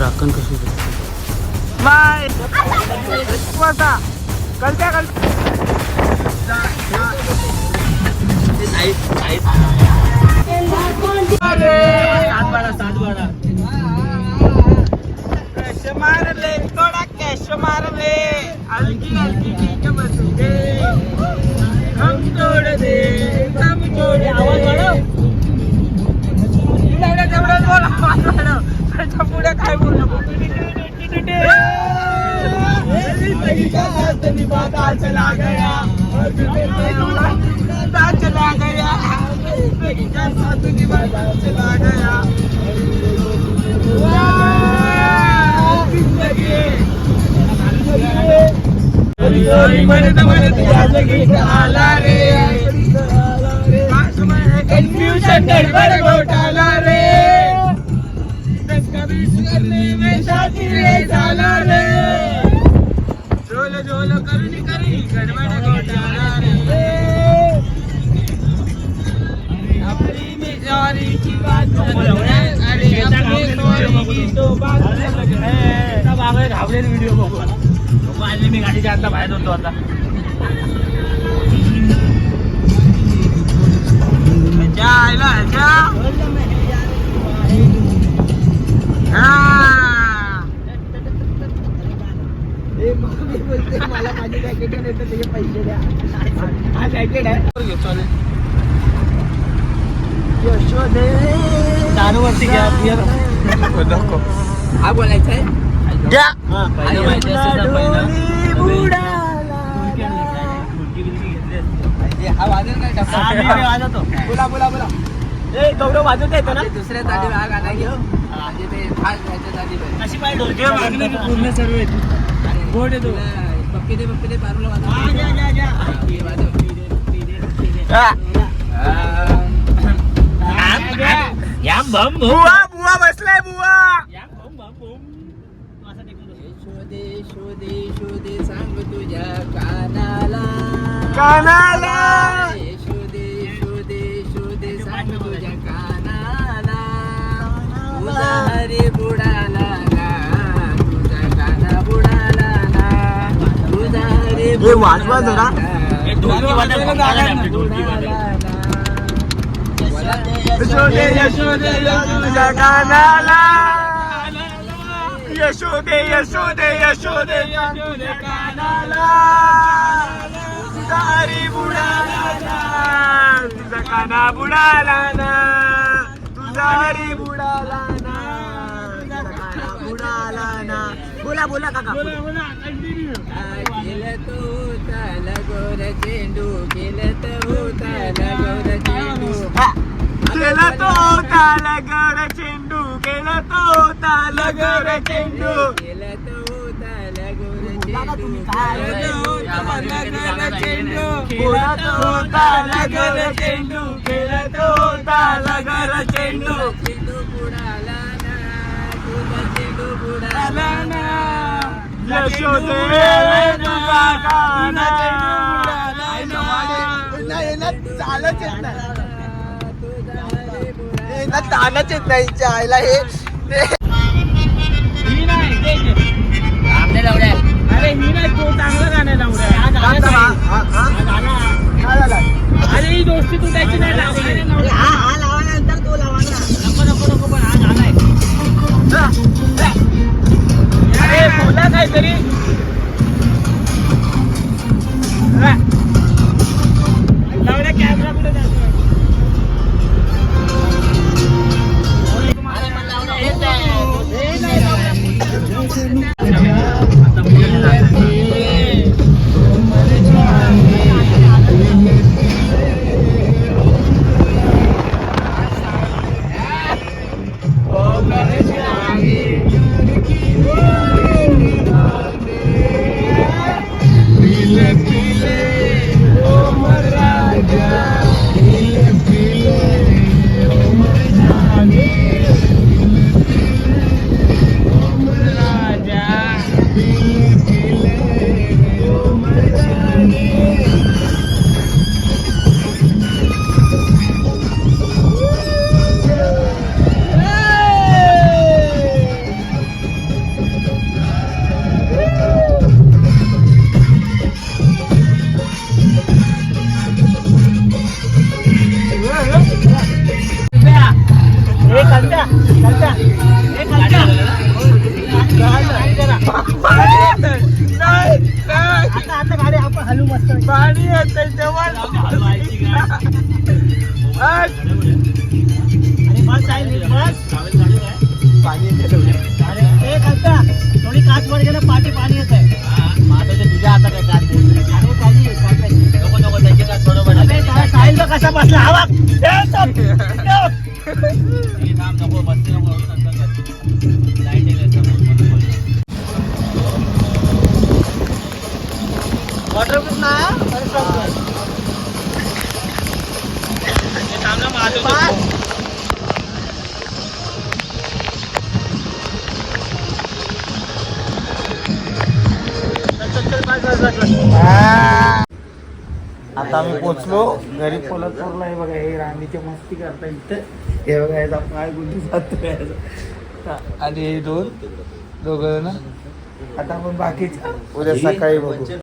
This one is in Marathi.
राखण कशी बाय वाता कलत्या कॅश मारले थोडा कॅश मारले हलकी हलकी ठीक बसले हम तोड दे हम तोड आवाज वाढव तेवढं बोल आवाज वाढव त्याच्या पुढे काय बोलू नको चला गया चला गया चला गया आला रे कन्फ्यूजन गड़बड़ घोटाला रे करने में शादी रे झाला रे झोल झोल करुणी करी गडबड घोटाला रे अपनी मेजॉरिटी बात अरे अपनी सॉरी तो बात है सब आगे घाबरे व्हिडिओ बघू आज मी गाडीच्या आतला बाहेर होतो आता जायला जा मला माझी जॅकेट नाही तर त्याचे पैसे द्या हा जॅकेट आहे यशोदे दारूवरती घ्या बियर नको हा बोलायचं आहे द्या हा वाजत नाही वाजवतो बोला बोला बोला ए गौरव वाजवता येतो ना दुसऱ्या जागी भाग आला घेऊ म्हणजे ते भाग घ्यायच्या जागी अशी पाय ढोलके वाजले पूर्ण सर्व येतो गोड येतो पप्पी दे बारूला वाजव याम बम बुवा बुवा बसलाय बुवा याम बम बम बम शोधे शोधे शोधे सांग तुझ्या कानाला कानाला शोधे शोधे शोधे सांग तुझ्या कानाला तुझा हरी बुडाला ना तुझा काना बुडाला ना तुझा हरी वाजवा जरा यशोदे यशोदे तुझ्या कानाला यशोदे यशोदे यशोदे तुझ्या कानाला तुझा हरी बुडाला ना तुझा काना बुडाला ना तुझा हरी बुडाला ना तुझा काना बुडाला ना बोला बोला काका बोला बोला कंटिन्यू केलं तो त्याला गोर चेंडू केलं तो त्याला गोर चेंडू केला तो ताला गर चेंडू केला तो ताला गर चेंडू केला तो ताला गर चेंडू केला तो ताला गर चेंडू केला तो ताला गर चेंडू चेंडू बुडाला ना तुझा चेंडू बुडाला ना यशोदे तुझा काना नाही ना चालच येत नाही तानच येत नाही चायला हे आपल्या लावड्या अरे मी नाही तो चांगलं गाणं लावड्या अरे ही दोस्ती तुटायची नाही लावली हा लावानंतर तो लावा ना नको नको नको पण हा गाणं आहे अरे बोला काहीतरी लावड्या कॅमेरा पुढे जातो पाणी येतंय तेव्हा पाणी थोडी काच वर गेलं पाणी येत आहे माझं ते तुझ्या हातात आहे काच नको नको त्याची काच बरोबर साहिल तो कसा बसला हवा थांब नको बसते नको लाईट वॉटरप्रूफ ना आता आम्ही पोचलो घरी पोलादपूरला. हे बघा हे राणीची मस्ती करता इथं. हे बघा याचा पाय गुंती जातोय आणि हे दोघं ना. आता आपण बाकीच उद्या सकाळी बघू.